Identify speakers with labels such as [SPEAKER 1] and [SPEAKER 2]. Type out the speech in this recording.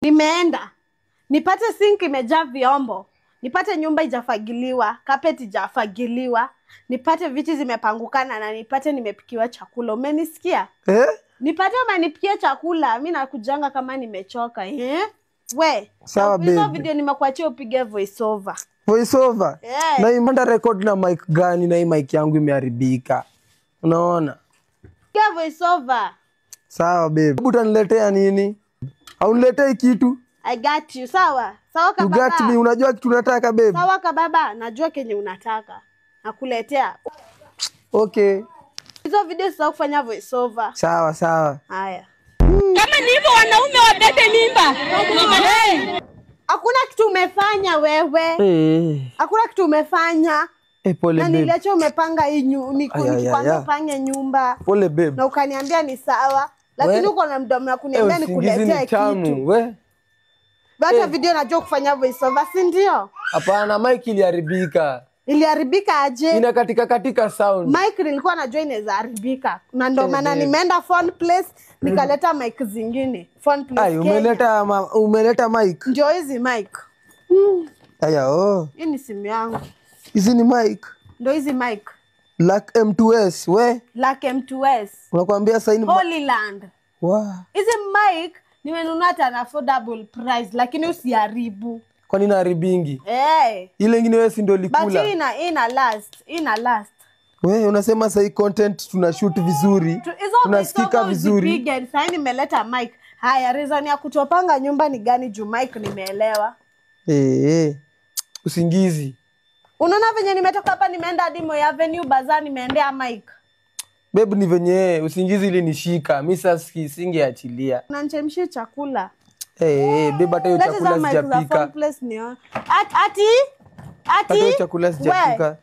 [SPEAKER 1] Nimeenda. Nipate sink imejaa vyombo. Nipate nyumba haijafagiliwa, carpet haijafagiliwa. Nipate viti zimepangukana na nipate nimepikiwa chakula. Umenisikia? Nipate umenipikia chakula. Mimi nakujanga kama nimechoka. We.
[SPEAKER 2] Sawa baby.
[SPEAKER 1] Hizo video nimekuachia upige voice over.
[SPEAKER 2] Voice over? Yeah. Na imanda record na mic gani na hii mic yangu imeharibika. Unaona?
[SPEAKER 1] Piga voice over.
[SPEAKER 2] Sawa baby. Hebu utaniletea nini? Au niletee kitu?
[SPEAKER 1] I got you. Sawa. Sawa kababa.
[SPEAKER 2] You got me. Unajua kitu unataka baby?
[SPEAKER 1] Sawa kababa. Najua kenye unataka. Nakuletea.
[SPEAKER 2] Okay.
[SPEAKER 1] Hizo video sasa kufanya voice over.
[SPEAKER 2] Sawa sawa.
[SPEAKER 1] Haya.
[SPEAKER 3] Kama ni hivyo wanaume wabebe mimba.
[SPEAKER 1] Hakuna kitu umefanya wewe. Hakuna kitu umefanya.
[SPEAKER 2] Pole babe.
[SPEAKER 1] Na niliacha umepanga hii nikwambia upange nyumba.
[SPEAKER 2] Pole babe.
[SPEAKER 1] Na ukaniambia ni sawa. Lakini uko na mdomo na kuniambia nikuletea kitu.
[SPEAKER 2] We.
[SPEAKER 1] Hata video najua kufanya voice over, si ndio?
[SPEAKER 2] Hapana, mic iliharibika.
[SPEAKER 1] Iliharibika aje?
[SPEAKER 2] Inakatika sound.
[SPEAKER 1] Mic nilikuwa najua inaweza haribika. Na ndio maana nimeenda phone place nikaleta mic zingine. Phone place.
[SPEAKER 2] Ai, umeleta mic.
[SPEAKER 1] Ndio hizi mic.
[SPEAKER 2] Aya
[SPEAKER 1] Hii ni simu yangu.
[SPEAKER 2] Hizi ni mic.
[SPEAKER 1] Ndio hizi mic.
[SPEAKER 2] Lack M2S, we.
[SPEAKER 1] Lack M2S.
[SPEAKER 2] Unakuambia sasa ni
[SPEAKER 1] Holy Land.
[SPEAKER 2] Wow.
[SPEAKER 1] Hizi mic nimenunua at an affordable price lakini usiharibu.
[SPEAKER 2] Kwa nini haribingi?
[SPEAKER 1] Ile
[SPEAKER 2] nyingine wewe si ndio likula.
[SPEAKER 1] But ina last.
[SPEAKER 2] Wewe unasema sasa hii content tunashoot vizuri. Tunasikika vizuri.
[SPEAKER 1] Sasa nimeleta mic. Haya, reason ya kutopanga nyumba ni gani juu mic nimeelewa.
[SPEAKER 2] Usingizi.
[SPEAKER 1] Unaona venye nimetoka hapa nimeenda hadi Moi Avenue Bazaar nimeendea mic.
[SPEAKER 2] Babe ni venye usingizi ile nishika. Mimi sasa singeachilia.
[SPEAKER 1] Unanichemshia chakula.
[SPEAKER 2] Babe hata hiyo chakula sijapika.
[SPEAKER 1] Ati
[SPEAKER 2] hiyo chakula sijapika.